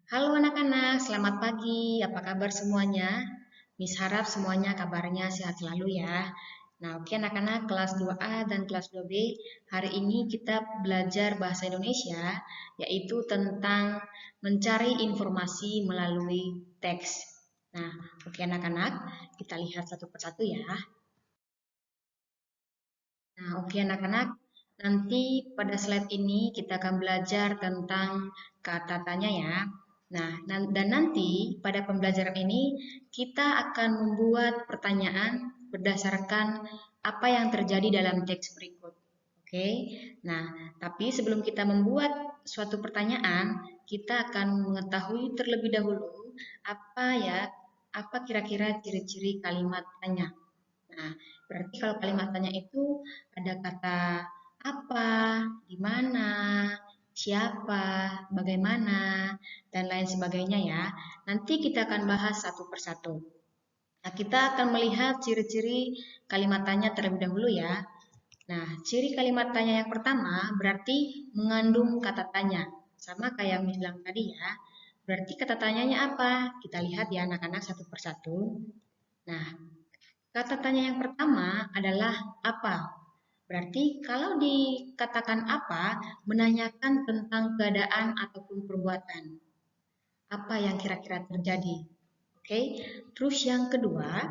Halo anak-anak, selamat pagi. Apa kabar semuanya? Miss harap semuanya kabarnya sehat selalu ya. Nah, oke anak-anak kelas 2A dan kelas 2B, hari ini kita belajar bahasa Indonesia, yaitu tentang mencari informasi melalui teks. Nah, oke anak-anak, kita lihat satu persatu ya. Nah, oke anak-anak, nanti pada slide ini kita akan belajar tentang kata tanya ya. Nah, dan nanti pada pembelajaran ini kita akan membuat pertanyaan berdasarkan apa yang terjadi dalam teks berikut. Oke. Nah, tapi sebelum kita membuat suatu pertanyaan, kita akan mengetahui terlebih dahulu apa ya, apa kira-kira ciri-ciri kalimat tanya. Nah, berarti kalau kalimat tanya itu ada kata apa, di mana, siapa, bagaimana, dan lain sebagainya ya. Nanti kita akan bahas satu persatu. Nah, kita akan melihat ciri-ciri kalimat tanya terlebih dahulu ya. Nah, ciri kalimat tanya yang pertama berarti mengandung kata tanya. Sama kayak yang bilang tadi ya. Berarti kata tanyanya apa? Kita lihat ya anak-anak satu persatu. Nah, kata tanya yang pertama adalah apa. Berarti kalau dikatakan apa, menanyakan tentang keadaan ataupun perbuatan. Apa yang kira-kira terjadi? Oke. Terus yang kedua,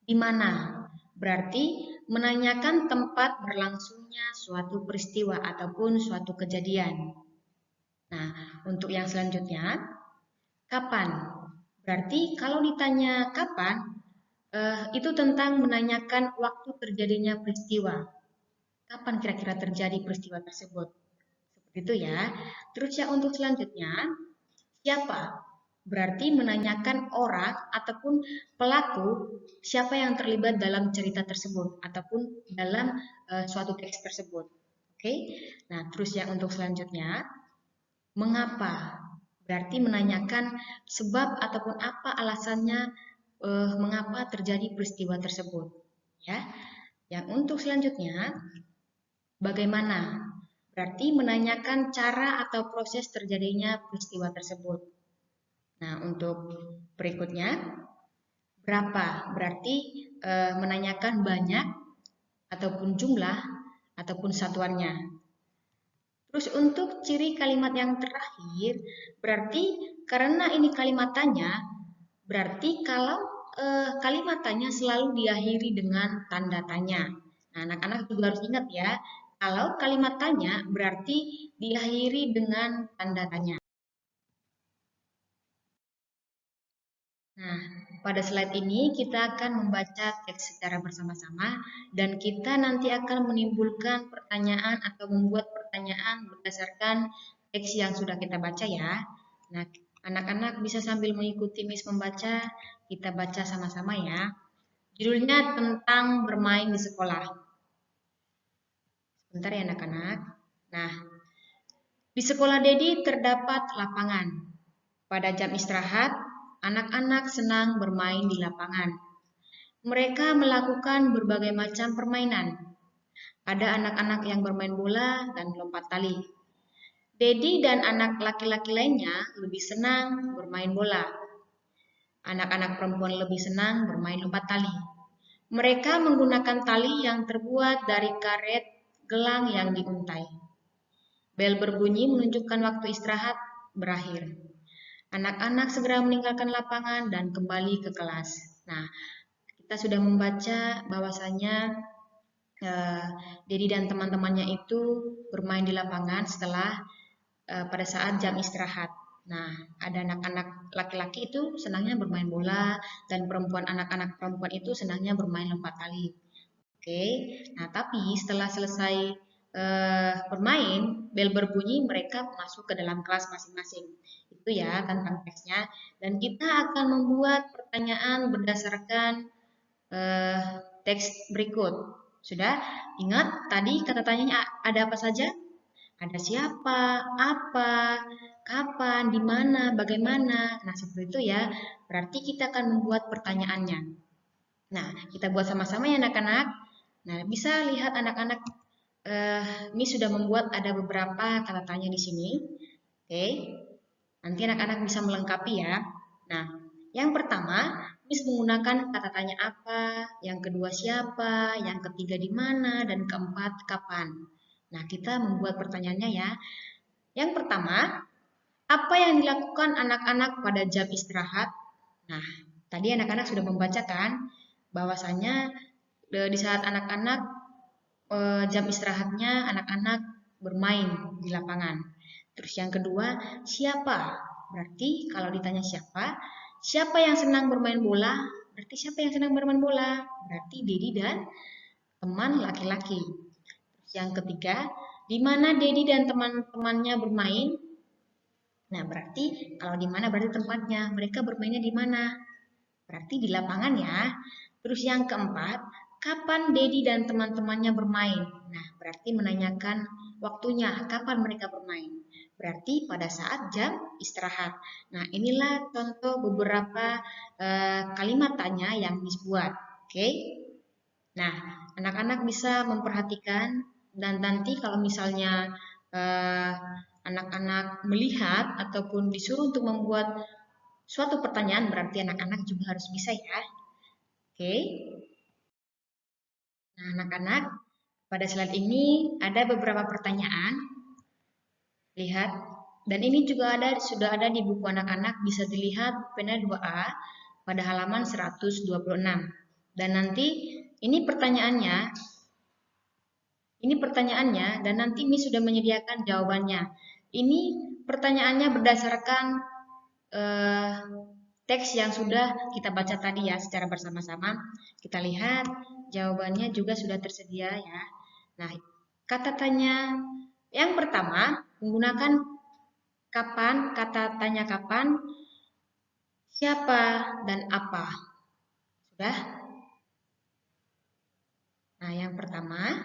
di mana? Berarti menanyakan tempat berlangsungnya suatu peristiwa ataupun suatu kejadian. Nah, untuk yang selanjutnya, kapan? Berarti kalau ditanya kapan, itu tentang menanyakan waktu terjadinya peristiwa. Kapan kira-kira terjadi peristiwa tersebut? Seperti itu ya. Terus yang untuk selanjutnya, siapa? Berarti menanyakan orang ataupun pelaku siapa yang terlibat dalam cerita tersebut ataupun dalam suatu teks tersebut. Oke. Nah, terus yang untuk selanjutnya, mengapa? Berarti menanyakan sebab ataupun apa alasannya mengapa terjadi peristiwa tersebut. Ya. Yang untuk selanjutnya, bagaimana? Berarti menanyakan cara atau proses terjadinya peristiwa tersebut. Nah, untuk berikutnya, berapa? Berarti menanyakan banyak ataupun jumlah ataupun satuannya. Terus untuk ciri kalimat yang terakhir, berarti karena ini kalimat tanya, berarti kalau kalimat tanya selalu diakhiri dengan tanda tanya. Nah, anak-anak juga harus ingat ya, kalau kalimat tanya berarti diakhiri dengan tanda tanya. Nah, pada slide ini kita akan membaca teks secara bersama-sama dan kita nanti akan menimbulkan pertanyaan atau membuat pertanyaan berdasarkan teks yang sudah kita baca ya. Nah, anak-anak bisa sambil mengikuti Miss membaca, kita baca sama-sama ya. Judulnya tentang bermain di sekolah. Sebentar ya anak-anak. Nah, di sekolah Dedi terdapat lapangan. Pada jam istirahat, anak-anak senang bermain di lapangan. Mereka melakukan berbagai macam permainan. Ada anak-anak yang bermain bola dan lompat tali. Dedi dan anak laki-laki lainnya lebih senang bermain bola. Anak-anak perempuan lebih senang bermain lompat tali. Mereka menggunakan tali yang terbuat dari karet gelang yang diuntai. Bel berbunyi menunjukkan waktu istirahat berakhir. Anak-anak segera meninggalkan lapangan dan kembali ke kelas. Nah, kita sudah membaca bahwasanya Dedi dan teman-temannya itu bermain di lapangan setelah pada saat jam istirahat. Nah, ada anak-anak laki-laki itu senangnya bermain bola dan perempuan anak-anak perempuan itu senangnya bermain lompat tali. Oke. Nah, tapi setelah selesai bermain, bel berbunyi, mereka masuk ke dalam kelas masing-masing. Itu ya tentang teksnya. Dan kita akan membuat pertanyaan berdasarkan teks berikut. Sudah ingat tadi kata tanyanya ada apa saja? Ada siapa, apa, kapan, di mana, bagaimana. Nah, seperti itu ya. Berarti kita akan membuat pertanyaannya. Nah, kita buat sama-sama ya anak-anak. Nah, bisa lihat anak-anak, Miss sudah membuat ada beberapa kata tanya di sini. Oke. Nanti anak-anak bisa melengkapi ya. Nah, yang pertama, Miss menggunakan kata tanya apa, yang kedua siapa, yang ketiga di mana, dan keempat kapan. Nah, kita membuat pertanyaannya ya. Yang pertama, apa yang dilakukan anak-anak pada jam istirahat? Nah, tadi anak-anak sudah membacakan bahwasanya di saat anak-anak jam istirahatnya anak-anak bermain di lapangan. Terus yang kedua, siapa? Berarti kalau ditanya siapa, siapa yang senang bermain bola? Berarti siapa yang senang bermain bola? Berarti Dedi dan teman laki-laki. Terus yang ketiga, di mana Dedi dan teman-temannya bermain? Nah, berarti kalau di mana berarti tempatnya. Mereka bermainnya di mana? Berarti di lapangan ya. Terus yang keempat, kapan Dedi dan teman-temannya bermain? Nah, berarti menanyakan waktunya, kapan mereka bermain. Berarti pada saat jam istirahat. Nah, inilah contoh beberapa kalimat tanya yang dibuat. Oke? Nah, anak-anak bisa memperhatikan dan nanti kalau misalnya eh, anak-anak melihat ataupun disuruh untuk membuat suatu pertanyaan, berarti anak-anak juga harus bisa ya. Oke. Nah, anak-anak, pada slide ini ada beberapa pertanyaan. Lihat. Dan ini juga sudah ada di buku anak-anak, bisa dilihat pena 2A pada halaman 126. Dan nanti ini pertanyaannya dan nanti Miss sudah menyediakan jawabannya. Ini pertanyaannya berdasarkan eh, teks yang sudah kita baca tadi ya secara bersama-sama. Kita lihat jawabannya juga sudah tersedia ya. Nah, kata tanya yang pertama menggunakan kapan, kata tanya kapan, siapa, dan apa. Sudah? Nah, yang pertama,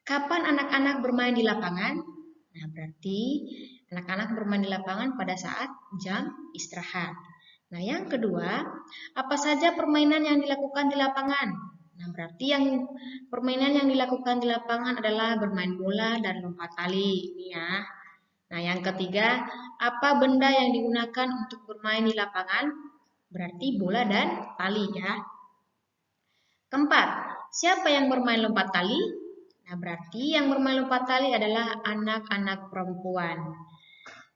kapan anak-anak bermain di lapangan? Nah, berarti anak-anak bermain di lapangan pada saat jam istirahat. Nah, yang kedua, apa saja permainan yang dilakukan di lapangan? Nah, berarti permainan yang dilakukan di lapangan adalah bermain bola dan lompat tali. Ini ya. Nah, yang ketiga, apa benda yang digunakan untuk bermain di lapangan? Berarti bola dan tali ya. Keempat, siapa yang bermain lompat tali? Nah, berarti yang bermain lompat tali adalah anak-anak perempuan.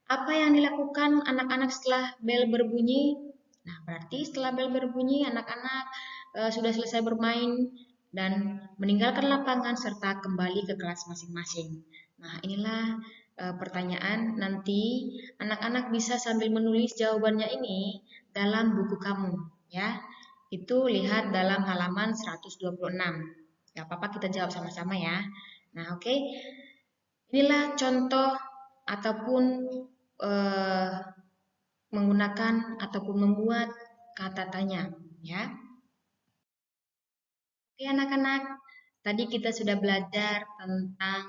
Apa yang dilakukan anak-anak setelah bel berbunyi? Nah, berarti setelah bel berbunyi, anak-anak sudah selesai bermain dan meninggalkan lapangan serta kembali ke kelas masing-masing. Nah, inilah pertanyaan. Nanti anak-anak bisa sambil menulis jawabannya ini dalam buku kamu, ya. Itu lihat dalam halaman 126. Gak apa-apa kita jawab sama-sama ya. Nah, oke. Inilah contoh ataupun eh, menggunakan ataupun membuat kata tanya, ya. Oke anak-anak, tadi kita sudah belajar tentang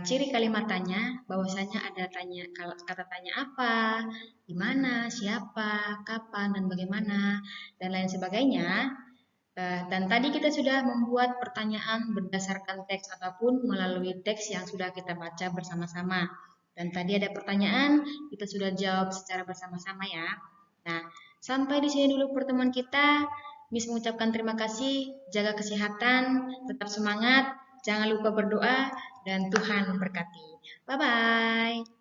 ciri kalimat tanya, bahwasanya ada kata tanya apa, di mana, siapa, kapan, dan bagaimana, dan lain sebagainya. Dan tadi kita sudah membuat pertanyaan berdasarkan teks ataupun melalui teks yang sudah kita baca bersama-sama. Dan tadi ada pertanyaan, kita sudah jawab secara bersama-sama ya. Nah, sampai di sini dulu pertemuan kita. Miss mengucapkan terima kasih, jaga kesehatan, tetap semangat, jangan lupa berdoa, dan Tuhan memberkati. Bye-bye.